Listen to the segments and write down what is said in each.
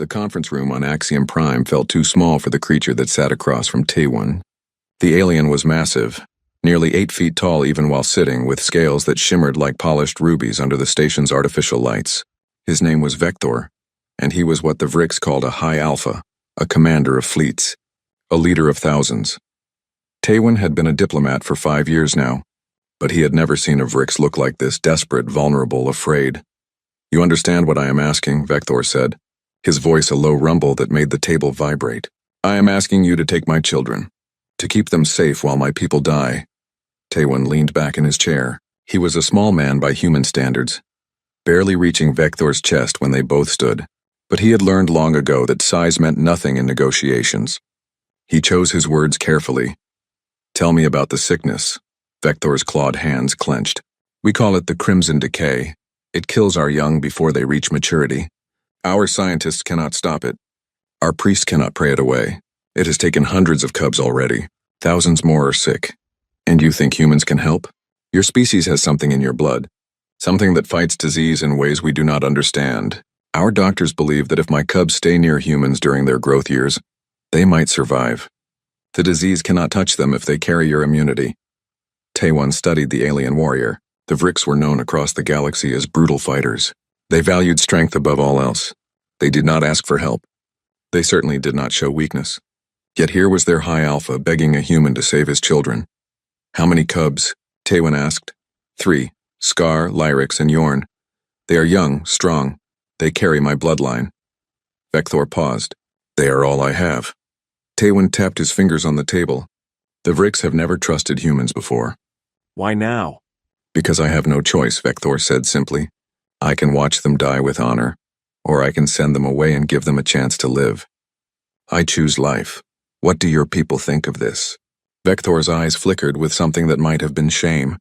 The conference room on Axiom Prime felt too small for the creature that sat across from Taewon. The alien was massive, nearly 8 feet tall even while sitting, with scales that shimmered like polished rubies under the station's artificial lights. His name was Vector, and he was what the Vrix called a High Alpha, a commander of fleets, a leader of thousands. Taewon had been a diplomat for 5 years now, but he had never seen a Vrix look like this, desperate, vulnerable, afraid. "You understand what I am asking," Vector said, his voice a low rumble that made the table vibrate. "I am asking you to take my children, to keep them safe while my people die." Taewon leaned back in his chair. He was a small man by human standards, barely reaching Vector's chest when they both stood. But he had learned long ago that size meant nothing in negotiations. He chose his words carefully. "Tell me about the sickness." Vector's clawed hands clenched. "We call it the Crimson Decay. It kills our young before they reach maturity. Our scientists cannot stop it. Our priests cannot pray it away. It has taken hundreds of cubs already. Thousands more are sick. And you think humans can help? Your species has something in your blood, something that fights disease in ways we do not understand. Our doctors believe that if my cubs stay near humans during their growth years, they might survive. The disease cannot touch them if they carry your immunity." Taewon studied the alien warrior. The Vrix were known across the galaxy as brutal fighters. They valued strength above all else. They did not ask for help. They certainly did not show weakness. Yet here was their High Alpha begging a human to save his children. "How many cubs?" Taewon asked. "3, Scar, Lyrax, and Yorn. They are young, strong. They carry my bloodline." Vector paused. "They are all I have." Taewon tapped his fingers on the table. "The Vrix have never trusted humans before." "Why now?" "Because I have no choice," Vector said simply. "I can watch them die with honor, or I can send them away and give them a chance to live. I choose life. What do your people think of this?" Vector's eyes flickered with something that might have been shame.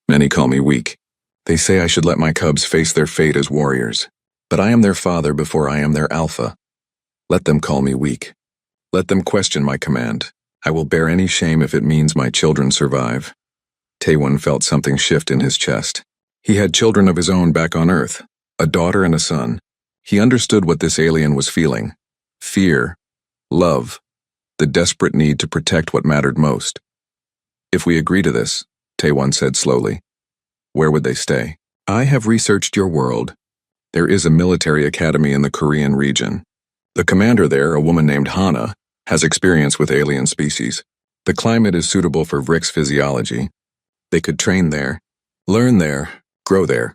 "Many call me weak. They say I should let my cubs face their fate as warriors. But I am their father before I am their alpha. Let them call me weak. Let them question my command. I will bear any shame if it means my children survive." Taewon felt something shift in his chest. He had children of his own back on Earth, a daughter and a son. He understood what this alien was feeling. Fear, love, the desperate need to protect what mattered most. "If we agree to this," Taewon said slowly, "where would they stay?" "I have researched your world. There is a military academy in the Korean region. The commander there, a woman named Hana, has experience with alien species. The climate is suitable for Vrix physiology. They could train there, learn there, grow there.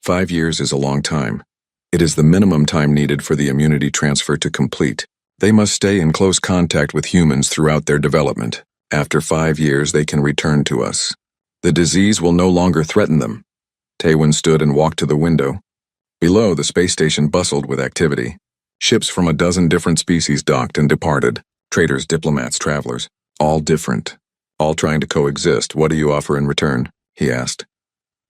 5 years is a long time. It is the minimum time needed for the immunity transfer to complete. They must stay in close contact with humans throughout their development. After 5 years, they can return to us. The disease will no longer threaten them." Taewon stood and walked to the window. Below, the space station bustled with activity. Ships from a dozen different species docked and departed. Traders, diplomats, travelers. All different. All trying to coexist. "What do you offer in return?" he asked.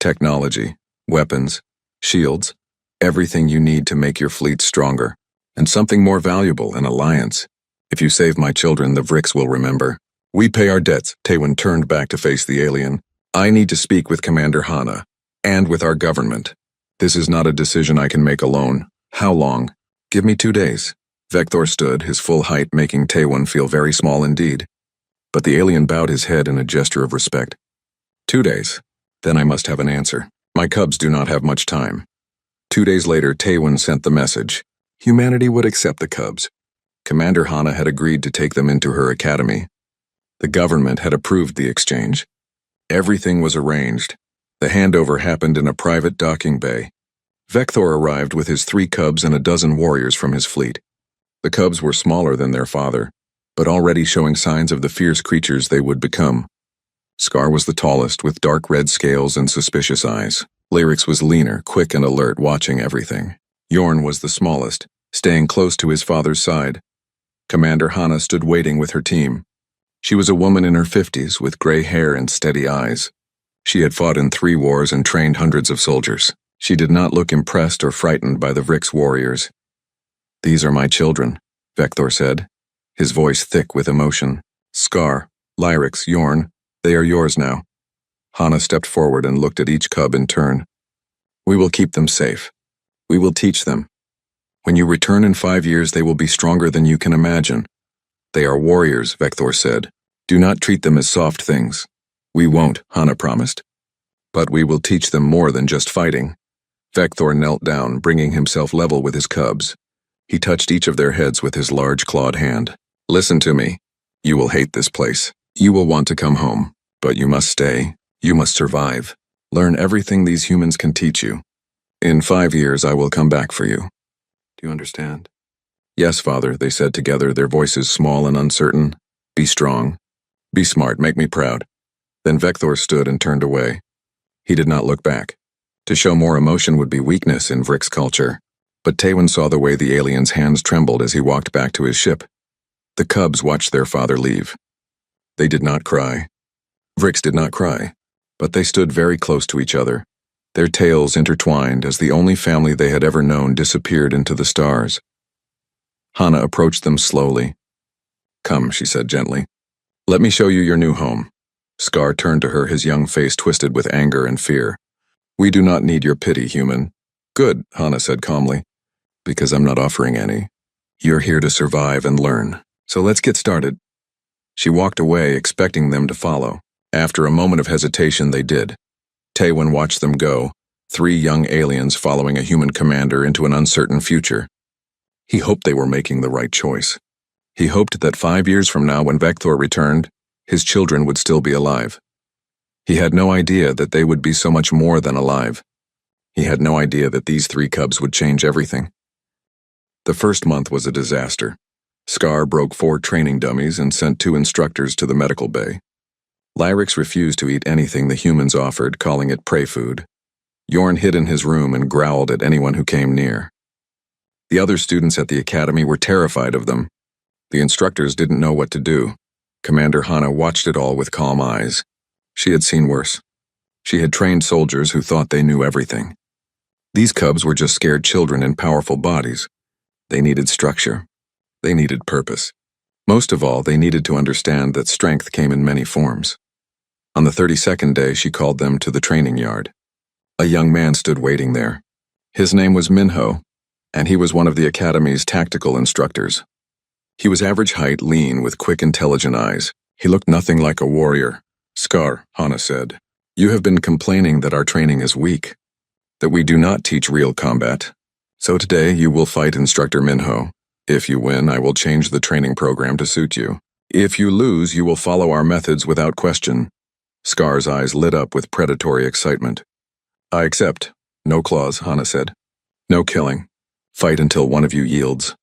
"Technology, weapons, shields, everything you need to make your fleet stronger. And something more valuable, an alliance. If you save my children, the Vrix will remember. We pay our debts." Taewon turned back to face the alien. "I need to speak with Commander Hana, and with our government. This is not a decision I can make alone." "How long?" "Give me 2 days." Vector stood, his full height making Taewon feel very small indeed. But the alien bowed his head in a gesture of respect. 2 days. Then I must have an answer. My cubs do not have much time." 2 days later, Taewon sent the message. Humanity would accept the cubs. Commander Hana had agreed to take them into her academy. The government had approved the exchange. Everything was arranged. The handover happened in a private docking bay. Vector arrived with his 3 cubs and a dozen warriors from his fleet. The cubs were smaller than their father, but already showing signs of the fierce creatures they would become. Scar was the tallest, with dark red scales and suspicious eyes. Lyrax was leaner, quick and alert, watching everything. Yorn was the smallest, staying close to his father's side. Commander Hana stood waiting with her team. She was a woman in her 50s, with gray hair and steady eyes. She had fought in 3 wars and trained hundreds of soldiers. She did not look impressed or frightened by the Vrix warriors. "These are my children," Vector said, his voice thick with emotion. "Scar, Lyrax, Yorn, they are yours now." Hana stepped forward and looked at each cub in turn. "We will keep them safe. We will teach them. When you return in 5 years, they will be stronger than you can imagine. They are warriors, Vector said. Do not treat them as soft things. We won't, Hana promised. But we will teach them more than just fighting. Vector knelt down, bringing himself level with his cubs. He touched each of their heads with his large clawed hand. Listen to me. You will hate this place. You will want to come home. But you must stay. You must survive. Learn everything these humans can teach you. In 5 years, I will come back for you. Do you understand? Yes, Father, they said together, their voices small and uncertain. Be strong. Be smart, make me proud. Then Vector stood and turned away. He did not look back. To show more emotion would be weakness in Vrick's culture. But Tewin saw the way the alien's hands trembled as he walked back to his ship. The cubs watched their father leave. They did not cry. Vrix did not cry, but they stood very close to each other, their tails intertwined as the only family they had ever known disappeared into the stars. Hana approached them slowly. Come, she said gently. Let me show you your new home. Scar turned to her, his young face twisted with anger and fear. We do not need your pity, human. Good, Hana said calmly, because I'm not offering any. You're here to survive and learn, so let's get started. She walked away, expecting them to follow. After a moment of hesitation, they did. Tewin watched them go, 3 young aliens following a human commander into an uncertain future. He hoped they were making the right choice. He hoped that 5 years from now, when Vector returned, his children would still be alive. He had no idea that they would be so much more than alive. He had no idea that these 3 cubs would change everything. The first month was a disaster. Scar broke 4 training dummies and sent 2 instructors to the medical bay. Lyrix refused to eat anything the humans offered, calling it prey food. Yorn hid in his room and growled at anyone who came near. The other students at the academy were terrified of them. The instructors didn't know what to do. Commander Hana watched it all with calm eyes. She had seen worse. She had trained soldiers who thought they knew everything. These cubs were just scared children in powerful bodies. They needed structure. They needed purpose. Most of all, they needed to understand that strength came in many forms. On the 32nd day, she called them to the training yard. A young man stood waiting there. His name was Minho, and he was one of the academy's tactical instructors. He was average height, lean, with quick, intelligent eyes. He looked nothing like a warrior. Scar, Hana said, you have been complaining that our training is weak, that we do not teach real combat. So today you will fight Instructor Minho. If you win, I will change the training program to suit you. If you lose, you will follow our methods without question. Scar's eyes lit up with predatory excitement. I accept. No claws, Hana said. No killing. Fight until one of you yields.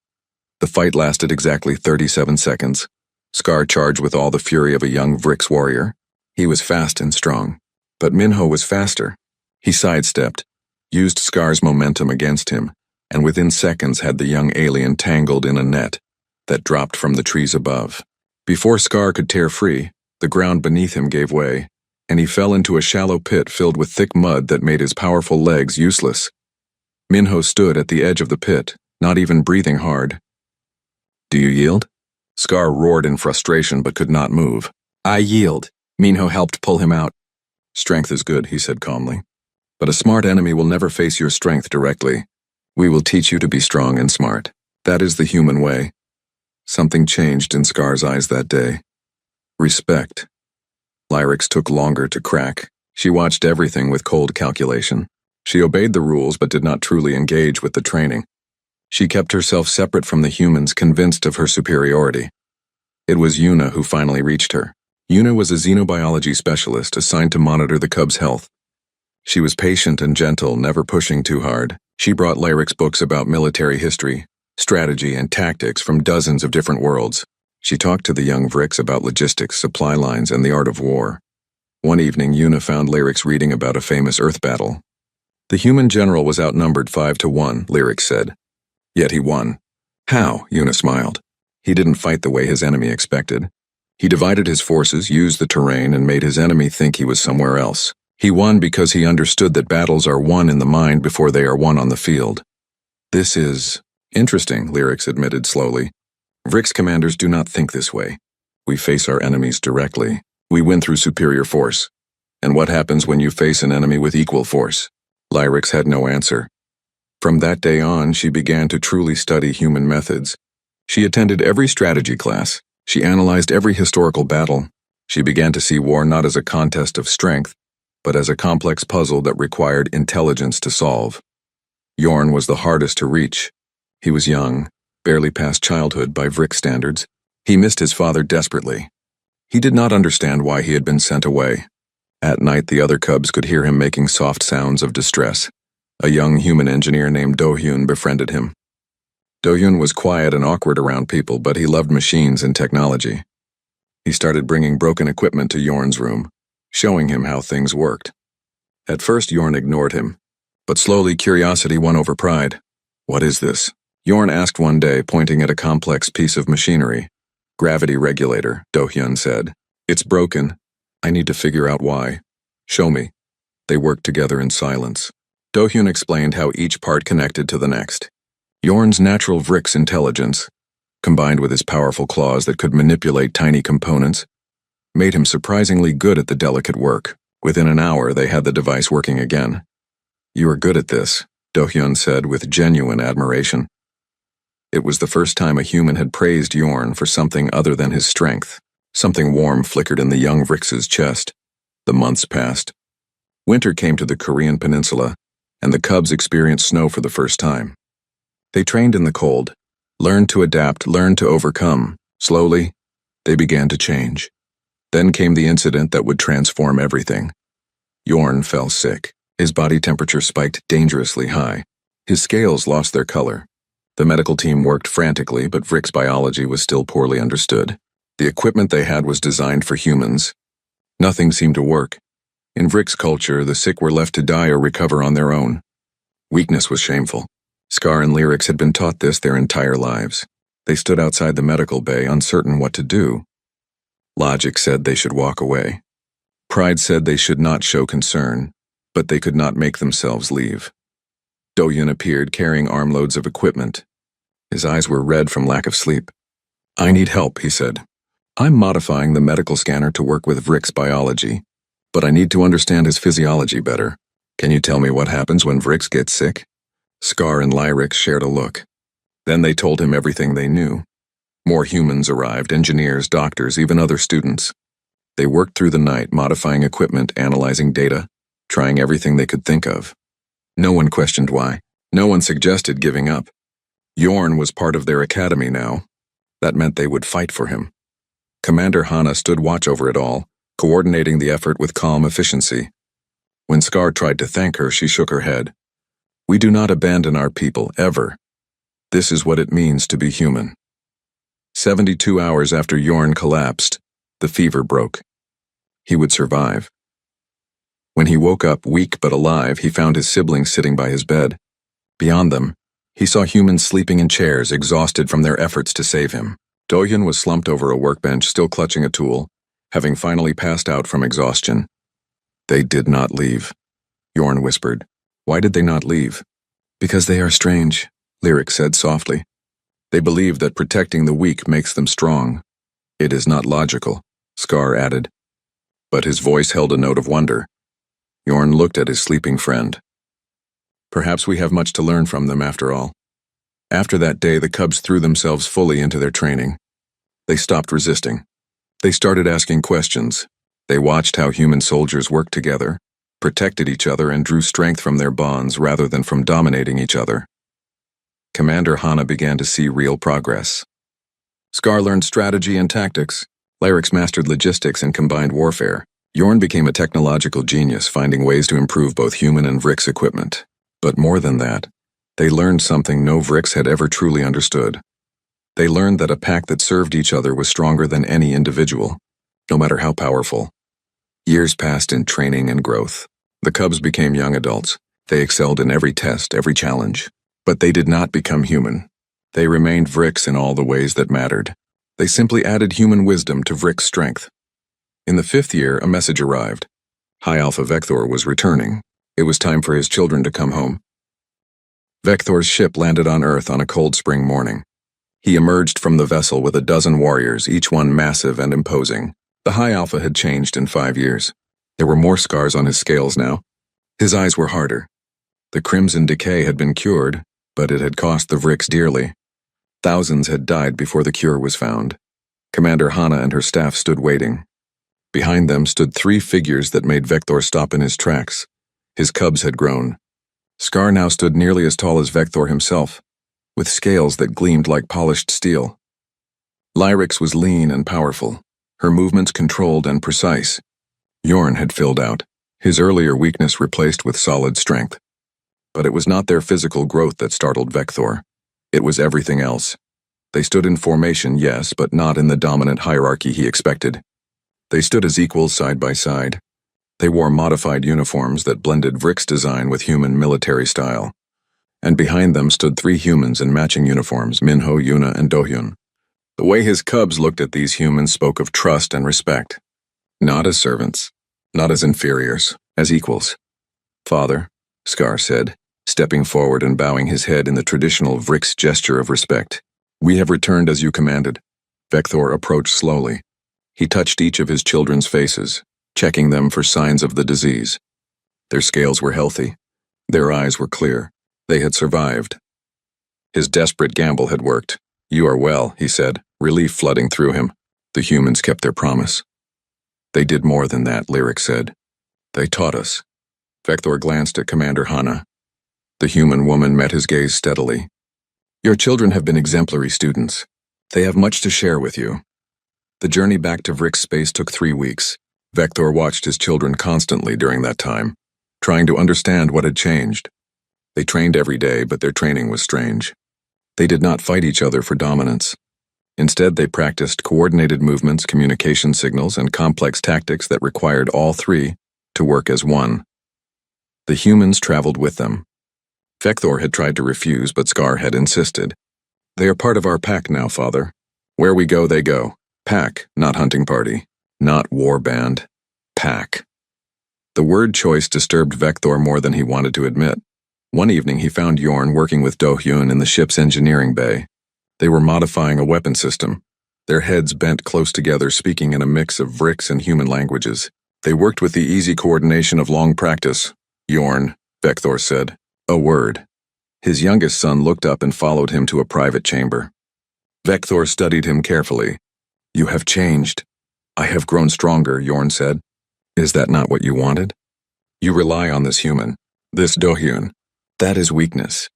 The fight lasted exactly 37 seconds. Scar charged with all the fury of a young Vrix warrior. He was fast and strong. But Minho was faster. He sidestepped, used Scar's momentum against him, and within seconds had the young alien tangled in a net that dropped from the trees above. Before Scar could tear free, the ground beneath him gave way, and he fell into a shallow pit filled with thick mud that made his powerful legs useless. Minho stood at the edge of the pit, not even breathing hard. Do you yield? Scar roared in frustration but could not move. I yield. Minho helped pull him out. Strength is good, he said calmly. But a smart enemy will never face your strength directly. We will teach you to be strong and smart. That is the human way. Something changed in Scar's eyes that day. Respect. Lyrix took longer to crack. She watched everything with cold calculation. She obeyed the rules but did not truly engage with the training. She kept herself separate from the humans, convinced of her superiority. It was Yuna who finally reached her. Yuna was a xenobiology specialist assigned to monitor the cubs' health. She was patient and gentle, never pushing too hard. She brought Lyrix books about military history, strategy, and tactics from dozens of different worlds. She talked to the young Vrix about logistics, supply lines, and the art of war. One evening, Yuna found Lyrix reading about a famous Earth battle. The human general was outnumbered 5-1, Lyrix said. Yet he won. How? Yuna smiled. He didn't fight the way his enemy expected. He divided his forces, used the terrain, and made his enemy think he was somewhere else. He won because he understood that battles are won in the mind before they are won on the field. This is interesting, Lyrix admitted slowly. Vrix commanders do not think this way. We face our enemies directly. We win through superior force. And what happens when you face an enemy with equal force? Lyrix had no answer. From that day on, she began to truly study human methods. She attended every strategy class. She analyzed every historical battle. She began to see war not as a contest of strength, but as a complex puzzle that required intelligence to solve. Jorn was the hardest to reach. He was young, barely past childhood by Vrick standards. He missed his father desperately. He did not understand why he had been sent away. At night, the other cubs could hear him making soft sounds of distress. A young human engineer named Do-hyun befriended him. Do-hyun was quiet and awkward around people, but he loved machines and technology. He started bringing broken equipment to Jorn's room, showing him how things worked. At first, Jorn ignored him, but slowly curiosity won over pride. "What is this?" Jorn asked one day, pointing at a complex piece of machinery. "Gravity regulator," Do-hyun said. "It's broken. I need to figure out why. Show me." They worked together in silence. Do-hyun explained how each part connected to the next. Jorn's natural Vrick's intelligence, combined with his powerful claws that could manipulate tiny components, made him surprisingly good at the delicate work. Within an hour, they had the device working again. "You are good at this," Do-hyun said with genuine admiration. It was the first time a human had praised Jorn for something other than his strength. Something warm flickered in the young Vrick's chest. The months passed. Winter came to the Korean peninsula, and the cubs experienced snow for the first time. They trained in the cold, learned to adapt, learned to overcome. Slowly, they began to change. Then came the incident that would transform everything. Jorn fell sick. His body temperature spiked dangerously high. His scales lost their color. The medical team worked frantically, but Vrick's biology was still poorly understood. The equipment they had was designed for humans. Nothing seemed to work. In Vrick's culture, the sick were left to die or recover on their own. Weakness was shameful. Scar and Lyrics had been taught this their entire lives. They stood outside the medical bay, uncertain what to do. Logic said they should walk away. Pride said they should not show concern, but they could not make themselves leave. Do-hyun appeared carrying armloads of equipment. His eyes were red from lack of sleep. "I need help," he said. "I'm modifying the medical scanner to work with Vrick's biology, but I need to understand his physiology better. Can you tell me what happens when Vrick gets sick?" Scar and Lyric shared a look. Then they told him everything they knew. More humans arrived, engineers, doctors, even other students. They worked through the night, modifying equipment, analyzing data, trying everything they could think of. No one questioned why. No one suggested giving up. Jorn was part of their academy now. That meant they would fight for him. Commander Hana stood watch over it all, coordinating the effort with calm efficiency. When Scar tried to thank her, she shook her head. "We do not abandon our people, ever. This is what it means to be human." 72 hours after Jorn collapsed, the fever broke. He would survive. When he woke up, weak but alive, he found his siblings sitting by his bed. Beyond them, he saw humans sleeping in chairs, exhausted from their efforts to save him. Do-hyun was slumped over a workbench, still clutching a tool, having finally passed out from exhaustion. "They did not leave," Jorn whispered. "Why did they not leave?" "Because they are strange," Lyric said softly. "They believe that protecting the weak makes them strong." "It is not logical," Scar added. But his voice held a note of wonder. Jorn looked at his sleeping friend. "Perhaps we have much to learn from them after all." After that day, the cubs threw themselves fully into their training. They stopped resisting. They started asking questions. They watched how human soldiers worked together, protected each other, and drew strength from their bonds rather than from dominating each other. Commander Hana began to see real progress. Scar learned strategy and tactics. Lyrics mastered logistics and combined warfare. Jorn became a technological genius, finding ways to improve both human and Vrick's equipment. But more than that, they learned something no Vrick's had ever truly understood. They learned that a pack that served each other was stronger than any individual, no matter how powerful. Years passed in training and growth. The cubs became young adults. They excelled in every test, every challenge. But they did not become human. They remained Vrick's in all the ways that mattered. They simply added human wisdom to Vrick's strength. In the 5th year, a message arrived. High Alpha Vector was returning. It was time for his children to come home. Vector's ship landed on Earth on a cold spring morning. He emerged from the vessel with a dozen warriors, each one massive and imposing. The High Alpha had changed in 5 years. There were more scars on his scales now. His eyes were harder. The Crimson Decay had been cured, but it had cost the Vrix dearly. Thousands had died before the cure was found. Commander Hana and her staff stood waiting. Behind them stood three figures that made Vector stop in his tracks. His cubs had grown. Scar now stood nearly as tall as Vector himself, with scales that gleamed like polished steel. Lyrix was lean and powerful, her movements controlled and precise. Yorn had filled out, his earlier weakness replaced with solid strength. But it was not their physical growth that startled Vector. It was everything else. They stood in formation, yes, but not in the dominant hierarchy he expected. They stood as equals side by side. They wore modified uniforms that blended Vrix design with human military style. And behind them stood three humans in matching uniforms, Minho, Yuna, and Dohyun. The way his cubs looked at these humans spoke of trust and respect. Not as servants, not as inferiors, as equals. "Father," Scar said, stepping forward and bowing his head in the traditional Vrix gesture of respect. "We have returned as you commanded." Vector approached slowly. He touched each of his children's faces, checking them for signs of the disease. Their scales were healthy. Their eyes were clear. They had survived. His desperate gamble had worked. "You are well," he said, relief flooding through him. The humans kept their promise. "They did more than that," Lyrix said. "They taught us." Vector glanced at Commander Hana. The human woman met his gaze steadily. "Your children have been exemplary students. They have much to share with you." The journey back to Vrix space took 3 weeks. Vector watched his children constantly during that time, trying to understand what had changed. They trained every day, but their training was strange. They did not fight each other for dominance. Instead, they practiced coordinated movements, communication signals, and complex tactics that required all three to work as one. The humans traveled with them. Vector had tried to refuse, but Scar had insisted. "They are part of our pack now, Father. Where we go, they go. Pack, not hunting party. Not war band. Pack." The word choice disturbed Vector more than he wanted to admit. One evening he found Yorn working with Dohyun in the ship's engineering bay. They were modifying a weapon system, their heads bent close together, speaking in a mix of Vrix and human languages. They worked with the easy coordination of long practice. "Yorn," Vector said. "A word." His youngest son looked up and followed him to a private chamber. Vector studied him carefully. "You have changed." "I have grown stronger," Yorn said. "Is that not what you wanted?" "You rely on this human, this Dohyun. That is weakness."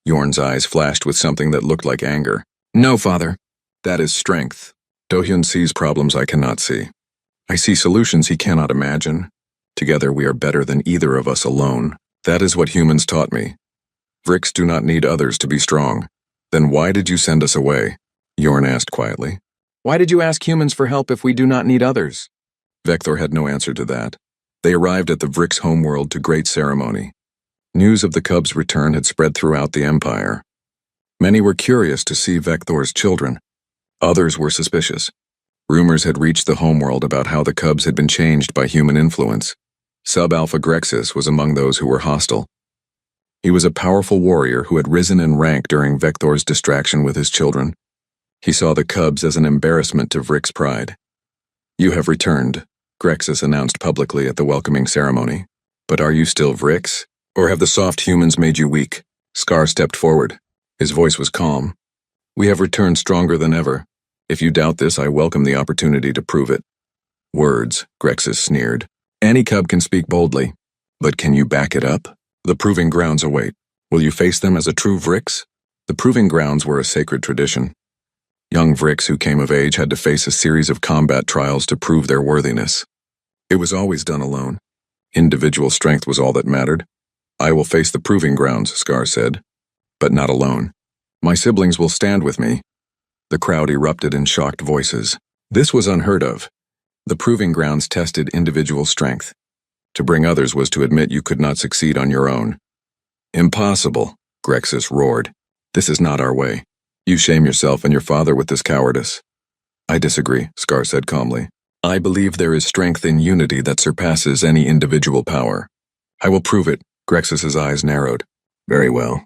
Yorn's eyes flashed with something that looked like anger. "No, Father. That is strength. Dohyun sees problems I cannot see. I see solutions he cannot imagine. Together we are better than either of us alone. That is what humans taught me. Vrix do not need others to be strong." "Then why did you send us away?" Yorn asked quietly. "Why did you ask humans for help if we do not need others?" Vector had no answer to that. They arrived at the Vrix homeworld to great ceremony. News of the cubs' return had spread throughout the Empire. Many were curious to see Vector's children. Others were suspicious. Rumors had reached the homeworld about how the cubs had been changed by human influence. Sub-Alpha Grexis was among those who were hostile. He was a powerful warrior who had risen in rank during Vector's distraction with his children. He saw the cubs as an embarrassment to Vrix pride. "You have returned," Grexis announced publicly at the welcoming ceremony. "But are you still Vrix? Or have the soft humans made you weak?" Scar stepped forward. His voice was calm. "We have returned stronger than ever. If you doubt this, I welcome the opportunity to prove it." "Words," Grexis sneered. "Any cub can speak boldly. But can you back it up? The proving grounds await. Will you face them as a true Vrix?" The proving grounds were a sacred tradition. Young Vrix who came of age had to face a series of combat trials to prove their worthiness. It was always done alone. Individual strength was all that mattered. "I will face the proving grounds," Scar said. "But not alone. My siblings will stand with me." The crowd erupted in shocked voices. This was unheard of. The proving grounds tested individual strength. To bring others was to admit you could not succeed on your own. "Impossible," Grexis roared. "This is not our way. You shame yourself and your father with this cowardice." "I disagree," Scar said calmly. "I believe there is strength in unity that surpasses any individual power. I will prove it." Grexis's eyes narrowed. "Very well.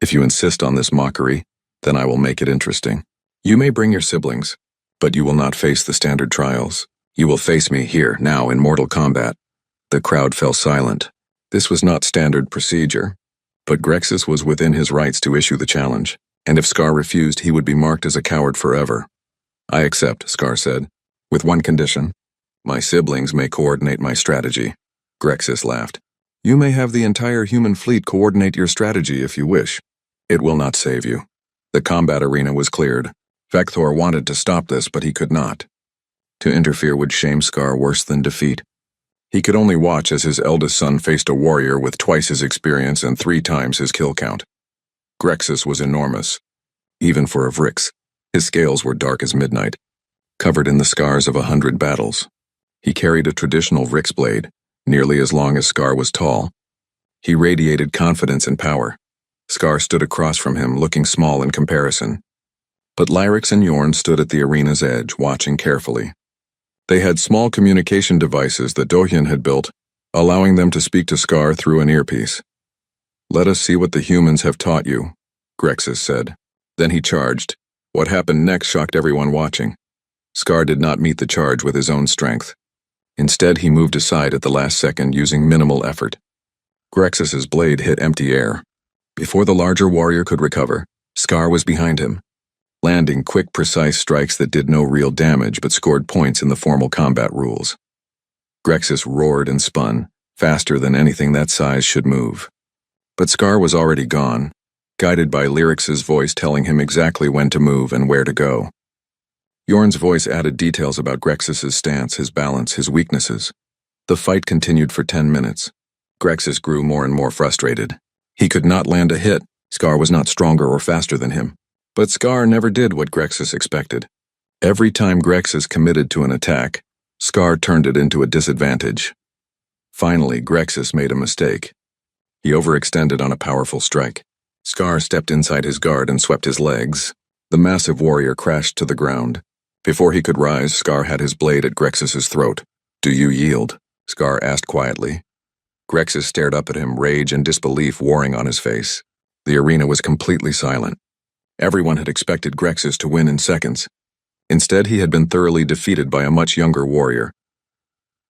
If you insist on this mockery, then I will make it interesting. You may bring your siblings, but you will not face the standard trials. You will face me here, now, in mortal combat." The crowd fell silent. This was not standard procedure. But Grexis was within his rights to issue the challenge, and if Scar refused, he would be marked as a coward forever. I accept, Scar said, with one condition. My siblings may coordinate my strategy. Grexis laughed. You may have the entire human fleet coordinate your strategy if you wish. It will not save you. The combat arena was cleared. Vector wanted to stop this, but he could not. To interfere would shame Scar worse than defeat. He could only watch as his eldest son faced a warrior with twice his experience and 3 times his kill count. Grexis was enormous, even for a Vrix. His scales were dark as midnight, covered in the scars of 100 battles. He carried a traditional Vrix blade, nearly as long as Scar was tall. He radiated confidence and power. Scar stood across from him, looking small in comparison. But Lyrix and Yorn stood at the arena's edge, watching carefully. They had small communication devices that Dohyun had built, allowing them to speak to Scar through an earpiece. Let us see what the humans have taught you, Grexis said. Then he charged. What happened next shocked everyone watching. Scar did not meet the charge with his own strength. Instead, he moved aside at the last second using minimal effort. Grexis's blade hit empty air. Before the larger warrior could recover, Scar was behind him, landing quick, precise strikes that did no real damage but scored points in the formal combat rules. Grexis roared and spun, faster than anything that size should move. But Scar was already gone, guided by Lyrix's voice telling him exactly when to move and where to go. Yorn's voice added details about Grexis's stance, his balance, his weaknesses. The fight continued for 10 minutes. Grexis grew more and more frustrated. He could not land a hit. Scar was not stronger or faster than him. But Scar never did what Grexis expected. Every time Grexis committed to an attack, Scar turned it into a disadvantage. Finally, Grexis made a mistake. He overextended on a powerful strike. Scar stepped inside his guard and swept his legs. The massive warrior crashed to the ground. Before he could rise, Scar had his blade at Grexis's throat. Do you yield? Scar asked quietly. Grexis stared up at him, rage and disbelief warring on his face. The arena was completely silent. Everyone had expected Grexis to win in seconds. Instead, he had been thoroughly defeated by a much younger warrior.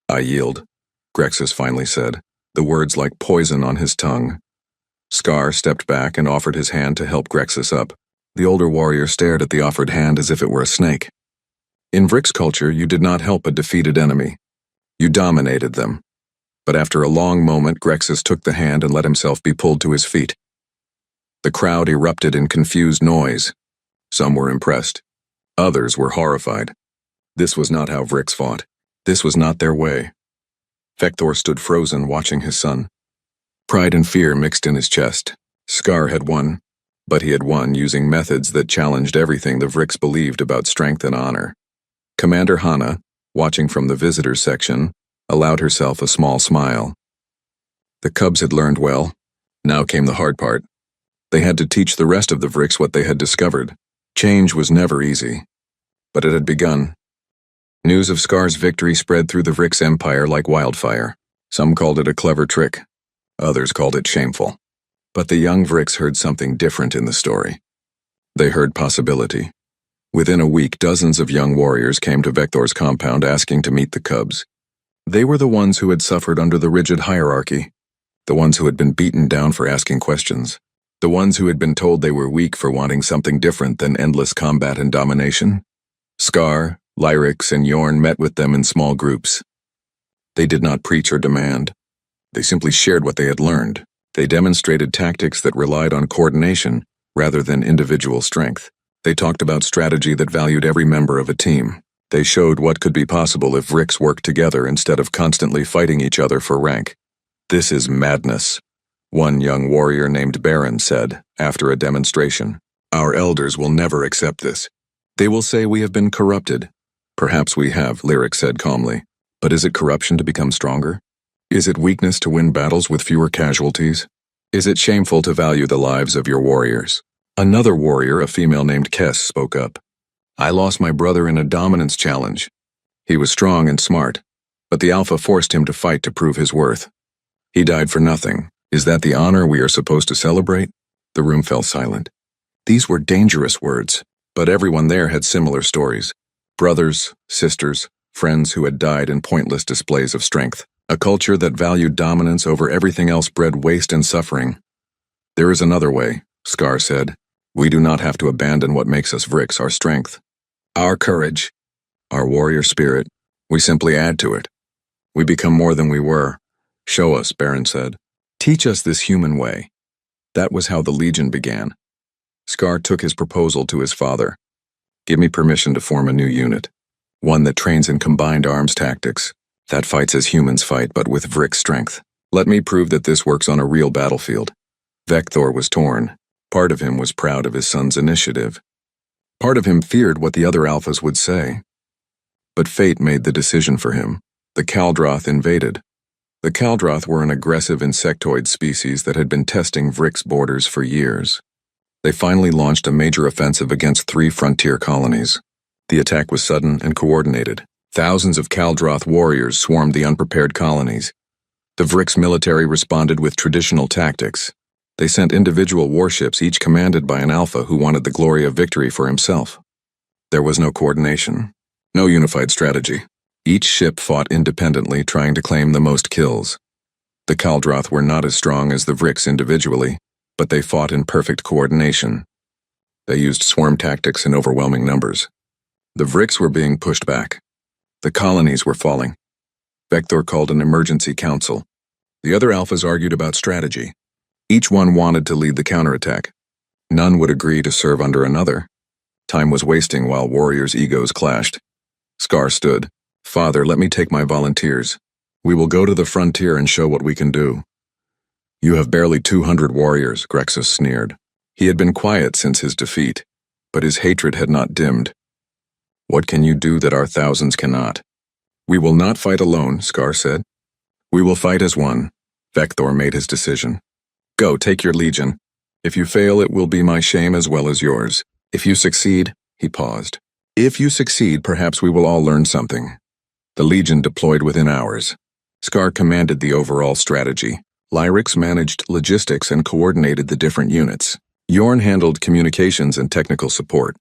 I yield, Grexis finally said, the words like poison on his tongue. Scar stepped back and offered his hand to help Grexis up. The older warrior stared at the offered hand as if it were a snake. In Vrix culture, you did not help a defeated enemy. You dominated them. But after a long moment, Grexis took the hand and let himself be pulled to his feet. The crowd erupted in confused noise. Some were impressed. Others were horrified. This was not how Vrix fought. This was not their way. Vector stood frozen, watching his son. Pride and fear mixed in his chest. Scar had won, but he had won using methods that challenged everything the Vrix believed about strength and honor. Commander Hana, watching from the visitors section, allowed herself a small smile. The cubs had learned well. Now came the hard part. They had to teach the rest of the Vrix what they had discovered. Change was never easy, but it had begun. News of Scar's victory spread through the Vrix Empire like wildfire. Some called it a clever trick. Others called it shameful. But the young Vrix heard something different in the story. They heard possibility. Within a week, dozens of young warriors came to Vector's compound asking to meet the cubs. They were the ones who had suffered under the rigid hierarchy, the ones who had been beaten down for asking questions, the ones who had been told they were weak for wanting something different than endless combat and domination. Scar, Lyrix, and Yorn met with them in small groups. They did not preach or demand. They simply shared what they had learned. They demonstrated tactics that relied on coordination rather than individual strength. They talked about strategy that valued every member of a team. They showed what could be possible if Vrix worked together instead of constantly fighting each other for rank. This is madness, one young warrior named Baron said, after a demonstration. Our elders will never accept this. They will say we have been corrupted. Perhaps we have, Lyrix said calmly. But is it corruption to become stronger? Is it weakness to win battles with fewer casualties? Is it shameful to value the lives of your warriors? Another warrior, a female named Kess, spoke up. I lost my brother in a dominance challenge. He was strong and smart, but the Alpha forced him to fight to prove his worth. He died for nothing. Is that the honor we are supposed to celebrate? The room fell silent. These were dangerous words, but everyone there had similar stories. Brothers, sisters, friends who had died in pointless displays of strength. A culture that valued dominance over everything else bred waste and suffering. There is another way, Scar said. We do not have to abandon what makes us Vrix, our strength, our courage, our warrior spirit. We simply add to it. We become more than we were. Show us, Baron said. Teach us this human way. That was how the Legion began. Scar took his proposal to his father. Give me permission to form a new unit. One that trains in combined arms tactics, that fights as humans fight but with Vrix strength. Let me prove that this works on a real battlefield. Vekthor was torn. Part of him was proud of his son's initiative. Part of him feared what the other alphas would say. But fate made the decision for him. The Kaldroth invaded. The Kaldroth were an aggressive insectoid species that had been testing Vrix borders for years. They finally launched a major offensive against 3 frontier colonies. The attack was sudden and coordinated. Thousands of Kaldroth warriors swarmed the unprepared colonies. The Vrix military responded with traditional tactics. They sent individual warships, each commanded by an alpha who wanted the glory of victory for himself. There was no coordination, no unified strategy. Each ship fought independently, trying to claim the most kills. The Kaldroth were not as strong as the Vrix individually, but they fought in perfect coordination. They used swarm tactics in overwhelming numbers. The Vrix were being pushed back. The colonies were falling. Vekthor called an emergency council. The other alphas argued about strategy. Each one wanted to lead the counterattack. None would agree to serve under another. Time was wasting while warriors' egos clashed. Scar stood. Father, let me take my volunteers. We will go to the frontier and show what we can do. You have barely 200 warriors, Grexus sneered. He had been quiet since his defeat, but his hatred had not dimmed. What can you do that our thousands cannot? We will not fight alone, Scar said. We will fight as one. Vekthor made his decision. Go, take your legion. If you fail, it will be my shame as well as yours. If you succeed, he paused. If you succeed, perhaps we will all learn something. The legion deployed within hours. Scar commanded the overall strategy. Lyrix managed logistics and coordinated the different units. Yorn handled communications and technical support.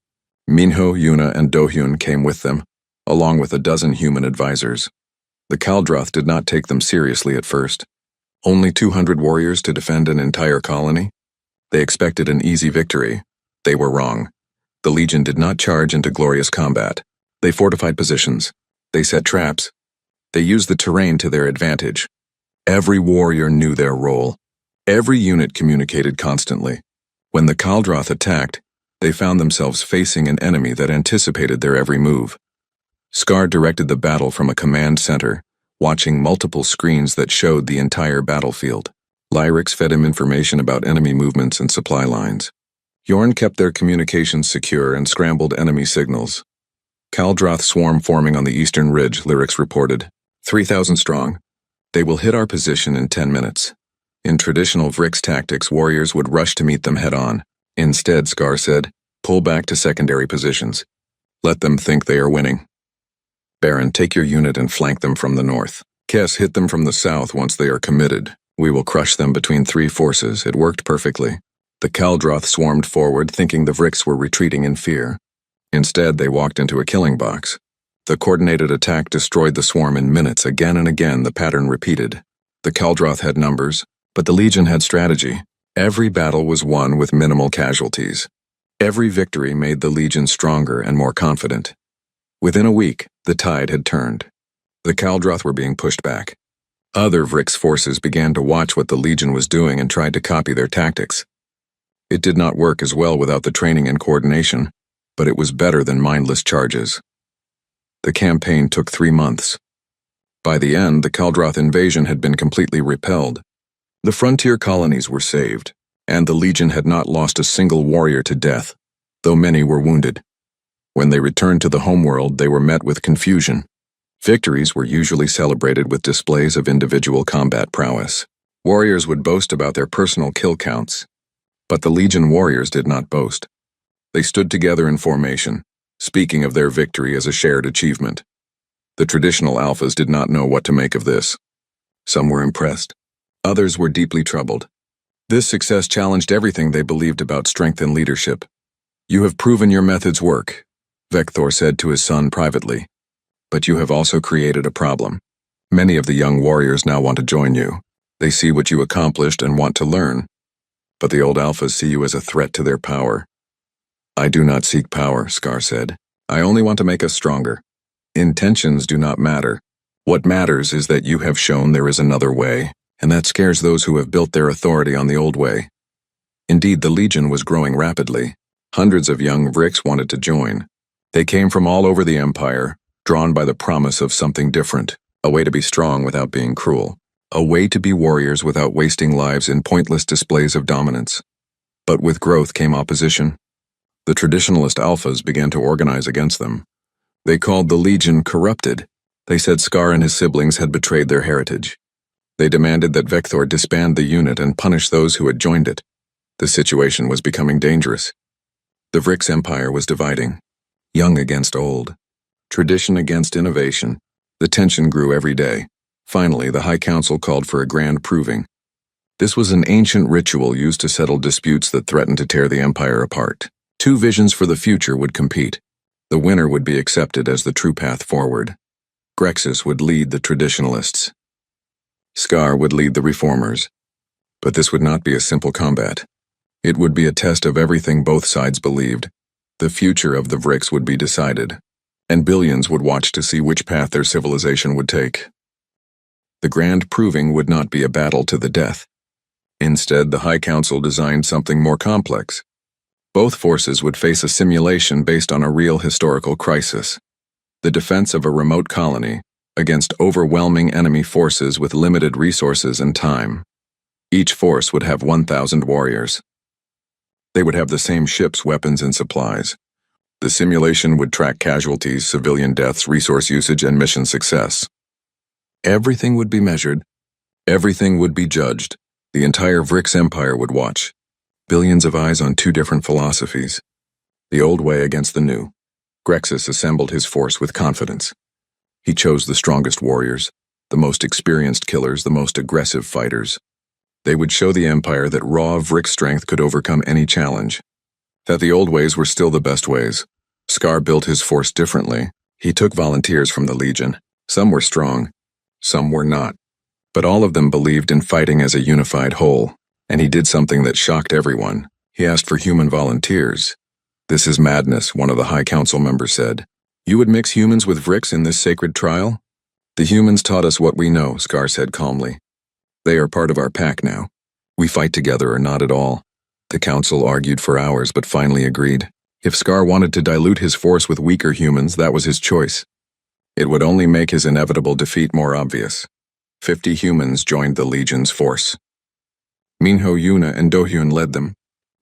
Minho, Yuna, and Dohyun came with them, along with a dozen human advisors. The Kaldroth did not take them seriously at first. Only 200 warriors to defend an entire colony? They expected an easy victory. They were wrong. The Legion did not charge into glorious combat. They fortified positions. They set traps. They used the terrain to their advantage. Every warrior knew their role. Every unit communicated constantly. When the Kaldroth attacked, they found themselves facing an enemy that anticipated their every move. Scar directed the battle from a command center, watching multiple screens that showed the entire battlefield. Lyrix fed him information about enemy movements and supply lines. Yorn kept their communications secure and scrambled enemy signals. Kaldroth swarm forming on the eastern ridge, Lyrix reported. 3,000 strong. They will hit our position in 10 minutes. In traditional Vrix tactics, warriors would rush to meet them head-on. Instead, Scar said, pull back to secondary positions. Let them think they are winning. Baron, take your unit and flank them from the north. Kess, hit them from the south once they are committed. We will crush them between 3 forces. It worked perfectly. The Kaldroth swarmed forward, thinking the Vrix were retreating in fear. Instead, they walked into a killing box. The coordinated attack destroyed the swarm in minutes. Again and again, the pattern repeated. The Kaldroth had numbers, but the Legion had strategy. Every battle was won with minimal casualties. Every victory made the Legion stronger and more confident. Within a week, the tide had turned. The Kaldroth were being pushed back. Other Vrix forces began to watch what the Legion was doing and tried to copy their tactics. It did not work as well without the training and coordination, but it was better than mindless charges. The campaign took 3 months. By the end, the Kaldroth invasion had been completely repelled. The frontier colonies were saved, and the Legion had not lost a single warrior to death, though many were wounded. When they returned to the homeworld, they were met with confusion. Victories were usually celebrated with displays of individual combat prowess. Warriors would boast about their personal kill counts, but the Legion warriors did not boast. They stood together in formation, speaking of their victory as a shared achievement. The traditional alphas did not know what to make of this. Some were impressed. Others were deeply troubled. This success challenged everything they believed about strength and leadership. You have proven your methods work, Vekthor said to his son privately. But you have also created a problem. Many of the young warriors now want to join you. They see what you accomplished and want to learn. but the old alphas see you as a threat to their power. I do not seek power, Scar said. I only want to make us stronger. Intentions do not matter. What matters is that you have shown there is another way, and that scares those who have built their authority on the old way. Indeed, the Legion was growing rapidly. Hundreds of young Vriks wanted to join. They came from all over the Empire, drawn by the promise of something different, a way to be strong without being cruel, a way to be warriors without wasting lives in pointless displays of dominance. But with growth came opposition. The traditionalist alphas began to organize against them. They called the Legion corrupted. They said Scar and his siblings had betrayed their heritage. They demanded that Vector disband the unit and punish those who had joined it. The situation was becoming dangerous. The Vriks Empire was dividing. Young against old. Tradition against innovation. The tension grew every day. Finally, the High Council called for a grand proving. This was an ancient ritual used to settle disputes that threatened to tear the Empire apart. Two visions for the future would compete. The winner would be accepted as the true path forward. Grexis would lead the traditionalists. Scar would lead the reformers. But this would not be a simple combat. It would be a test of everything both sides believed. The future of the Vriks would be decided, and billions would watch to see which path their civilization would take. The grand proving would not be a battle to the death. Instead, the High Council designed something more complex. Both forces would face a simulation based on a real historical crisis. The defense of a remote colony against overwhelming enemy forces with limited resources and time. Each force would have 1,000 warriors. They would have the same ships, weapons, and supplies. The simulation would track casualties, civilian deaths, resource usage, and mission success. Everything would be measured. Everything would be judged. The entire Vriks Empire would watch. Billions of eyes on two different philosophies. The old way against the new. Grexis assembled his force with confidence. He chose the strongest warriors, the most experienced killers, the most aggressive fighters. They would show the Empire that raw Vrik strength could overcome any challenge. That the old ways were still the best ways. Scar built his force differently. He took volunteers from the Legion. Some were strong, some were not. But all of them believed in fighting as a unified whole, and he did something that shocked everyone. He asked for human volunteers. "This is madness," one of the High Council members said. "You would mix humans with Vriks in this sacred trial?" "The humans taught us what we know," Scar said calmly. "They are part of our pack now. We fight together or not at all." The council argued for hours but finally agreed. If Scar wanted to dilute his force with weaker humans, that was his choice. It would only make his inevitable defeat more obvious. 50 humans joined the Legion's force. Minho, Yuna, and Dohyun led them.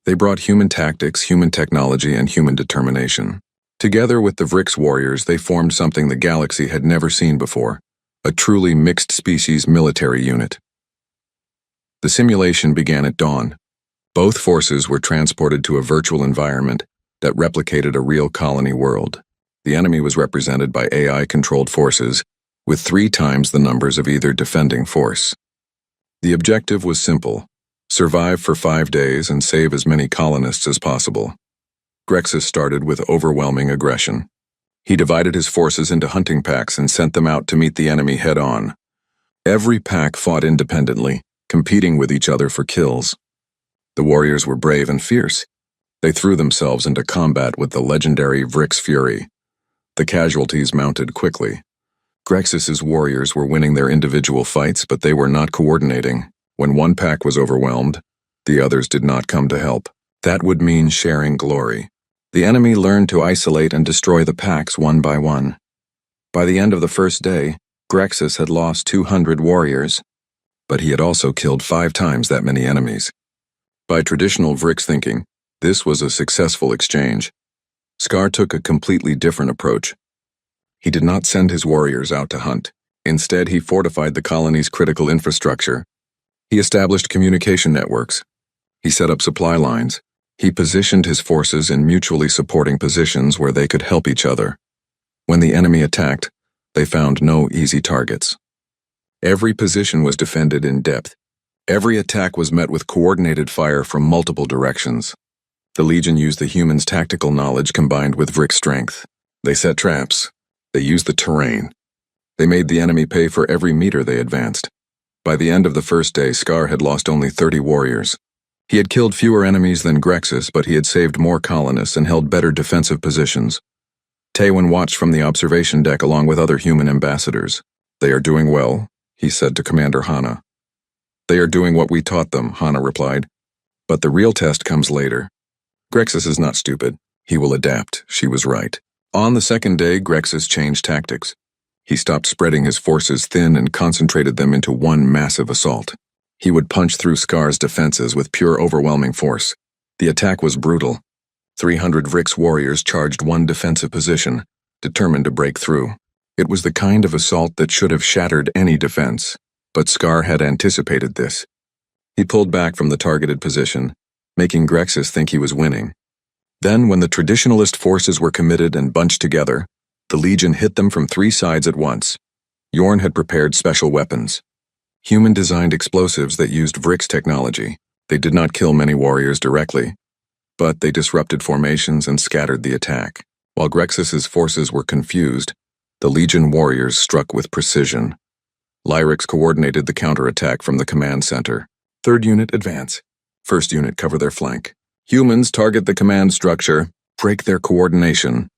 They brought human tactics, human technology, and human determination. Together with the Vriks warriors, they formed something the galaxy had never seen before, a truly mixed-species military unit. The simulation began at dawn. Both forces were transported to a virtual environment that replicated a real colony world. The enemy was represented by AI-controlled forces, with 3 times the numbers of either defending force. The objective was simple: survive for 5 days and save as many colonists as possible. Grexis started with overwhelming aggression. He divided his forces into hunting packs and sent them out to meet the enemy head-on. Every pack fought independently, competing with each other for kills. The warriors were brave and fierce. They threw themselves into combat with the legendary Vriks Fury. The casualties mounted quickly. Grexis's warriors were winning their individual fights, but they were not coordinating. When one pack was overwhelmed, the others did not come to help. That would mean sharing glory. The enemy learned to isolate and destroy the packs one by one. By the end of the first day, Grexis had lost 200 warriors, but he had also killed 5 times that many enemies. By traditional Vriks thinking, this was a successful exchange. Scar took a completely different approach. He did not send his warriors out to hunt. Instead, he fortified the colony's critical infrastructure. He established communication networks. He set up supply lines. He positioned his forces in mutually supporting positions where they could help each other. When the enemy attacked, they found no easy targets. Every position was defended in depth. Every attack was met with coordinated fire from multiple directions. The Legion used the humans' tactical knowledge combined with Vrik strength. They set traps. They used the terrain. They made the enemy pay for every meter they advanced. By the end of the first day, Scar had lost only 30 warriors. He had killed fewer enemies than Grexus, but he had saved more colonists and held better defensive positions. Tewin watched from the observation deck along with other human ambassadors. "They are doing well," he said to Commander Hana. "They are doing what we taught them," Hana replied. "But the real test comes later. Grexus is not stupid. He will adapt." She was right. On the second day, Grexus changed tactics. He stopped spreading his forces thin and concentrated them into one massive assault. He would punch through Skar's defenses with pure overwhelming force. The attack was brutal. 300 Vrix warriors charged one defensive position, determined to break through. It was the kind of assault that should have shattered any defense, but Skar had anticipated this. He pulled back from the targeted position, making Grexus think he was winning. Then, when the traditionalist forces were committed and bunched together, the Legion hit them from 3 sides at once. Yorn had prepared special weapons. Human-designed explosives that used Vrix technology. They did not kill many warriors directly, but they disrupted formations and scattered the attack. While Grexus's forces were confused, the Legion warriors struck with precision. Lyrix coordinated the counterattack from the command center. 3rd Unit, advance. 1st Unit, cover their flank. Humans, target the command structure. Break their coordination.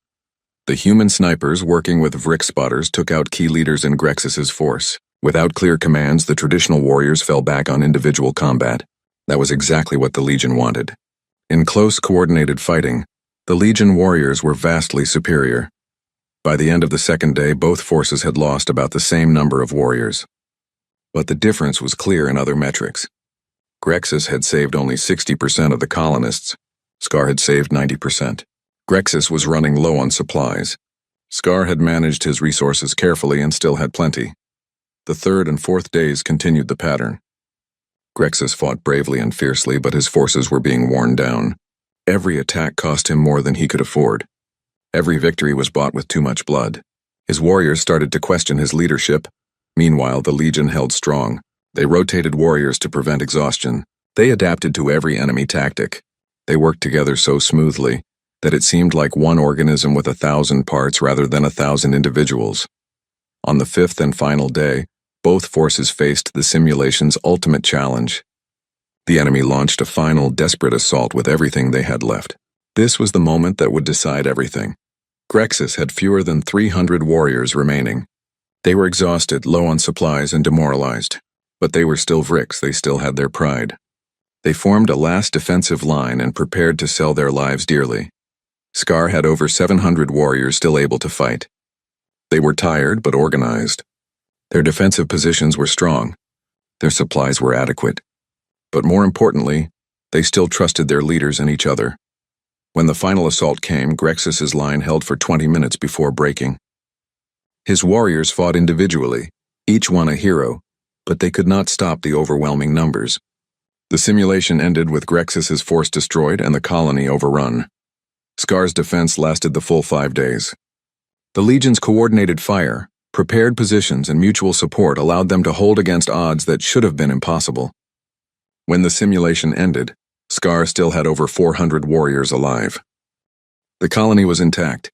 The human snipers working with Vrix spotters took out key leaders in Grexus's force. Without clear commands, the traditional warriors fell back on individual combat. That was exactly what the Legion wanted. In close, coordinated fighting, the Legion warriors were vastly superior. By the end of the second day, both forces had lost about the same number of warriors. But the difference was clear in other metrics. Grexus had saved only 60% of the colonists. Skar had saved 90%. Grexus was running low on supplies. Skar had managed his resources carefully and still had plenty. The 3rd and 4th days continued the pattern. Grexus fought bravely and fiercely, but his forces were being worn down. Every attack cost him more than he could afford. Every victory was bought with too much blood. His warriors started to question his leadership. Meanwhile, the Legion held strong. They rotated warriors to prevent exhaustion. They adapted to every enemy tactic. They worked together so smoothly that it seemed like one organism with 1,000 parts rather than 1,000 individuals. On the 5th and final day, both forces faced the simulation's ultimate challenge. The enemy launched a final, desperate assault with everything they had left. This was the moment that would decide everything. Grexus had fewer than 300 warriors remaining. They were exhausted, low on supplies, and demoralized. But they were still Vrix, they still had their pride. They formed a last defensive line and prepared to sell their lives dearly. Skar had over 700 warriors still able to fight. They were tired but organized. Their defensive positions were strong. Their supplies were adequate. But more importantly, they still trusted their leaders and each other. When the final assault came, Grexus's line held for 20 minutes before breaking. His warriors fought individually, each one a hero, but they could not stop the overwhelming numbers. The simulation ended with Grexus's force destroyed and the colony overrun. Skar's defense lasted the full 5 days. The Legion's coordinated fire, prepared positions, and mutual support allowed them to hold against odds that should have been impossible. When the simulation ended, Skar still had over 400 warriors alive. The colony was intact.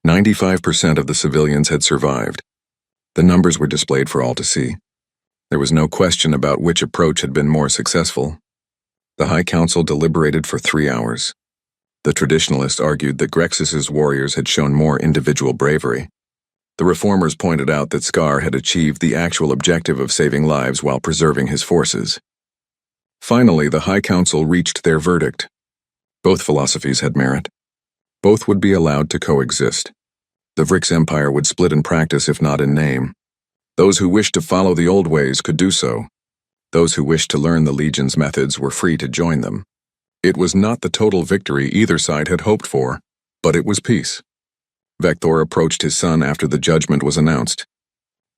95% of the civilians had survived. The numbers were displayed for all to see. There was no question about which approach had been more successful. The High Council deliberated for 3 hours. The traditionalists argued that Grexus's warriors had shown more individual bravery. The reformers pointed out that Skar had achieved the actual objective of saving lives while preserving his forces. Finally, the High Council reached their verdict. Both philosophies had merit. Both would be allowed to coexist. The Vrix Empire would split in practice if not in name. Those who wished to follow the old ways could do so. Those who wished to learn the Legion's methods were free to join them. It was not the total victory either side had hoped for, but it was peace. Vektor approached his son after the judgment was announced.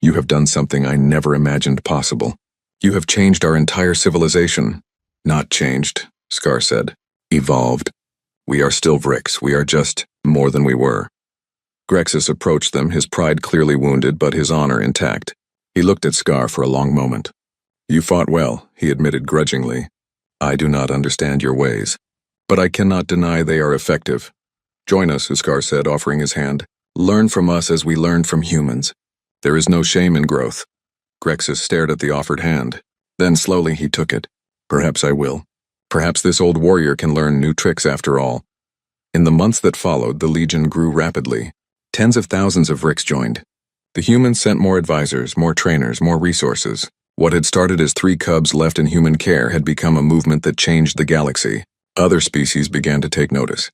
"You have done something I never imagined possible. You have changed our entire civilization." "Not changed," Skar said. "Evolved. We are still Vrix. We are just more than we were." Grexus approached them, his pride clearly wounded but his honor intact. He looked at Skar for a long moment. "You fought well," he admitted grudgingly. "I do not understand your ways, but I cannot deny they are effective. Join us," Skar said, offering his hand. "Learn from us as we learned from humans. There is no shame in growth." Grexus stared at the offered hand. Then slowly he took it. "Perhaps I will. Perhaps this old warrior can learn new tricks after all. In the months that followed, the Legion grew rapidly. Tens of thousands of Vrix joined. The humans sent more advisors, more trainers, more resources. What had started as 3 cubs left in human care had become a movement that changed the galaxy. Other species began to take notice.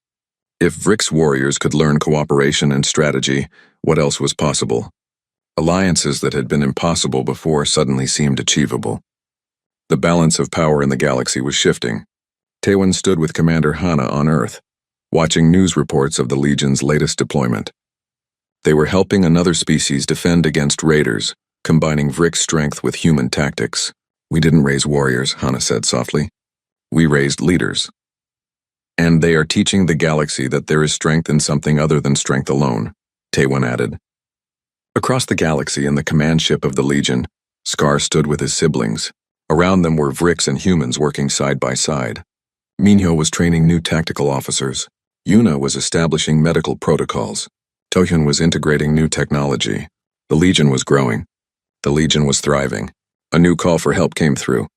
If Vrix warriors could learn cooperation and strategy, what else was possible? Alliances that had been impossible before suddenly seemed achievable. The balance of power in the galaxy was shifting. Tewin stood with Commander Hana on Earth, watching news reports of the Legion's latest deployment. They were helping another species defend against raiders, combining Vrix strength with human tactics. "We didn't raise warriors," Hana said softly. "We raised leaders. And they are teaching the galaxy that there is strength in something other than strength alone," Tewin added. Across the galaxy in the command ship of the Legion, Scar stood with his siblings. Around them were Vrix and humans working side by side. Minho was training new tactical officers. Yuna was establishing medical protocols. Tohyun was integrating new technology. The Legion was growing. The Legion was thriving. A new call for help came through.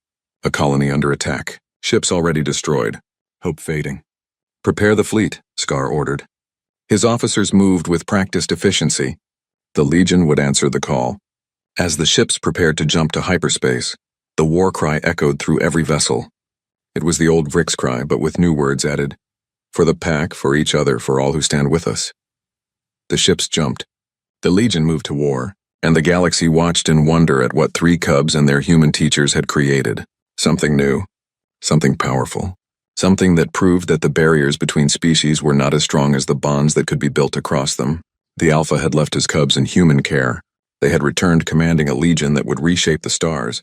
A colony under attack. Ships already destroyed. Hope fading. "Prepare the fleet," Scar ordered. His officers moved with practiced efficiency. The Legion would answer the call. As the ships prepared to jump to hyperspace, the war cry echoed through every vessel. It was the old Vrix cry, but with new words added. "For the pack, for each other, for all who stand with us." The ships jumped. The Legion moved to war, and the galaxy watched in wonder at what 3 cubs and their human teachers had created. Something new. Something powerful. Something that proved that the barriers between species were not as strong as the bonds that could be built across them. The Alpha had left his cubs in human care. They had returned commanding a Legion that would reshape the stars.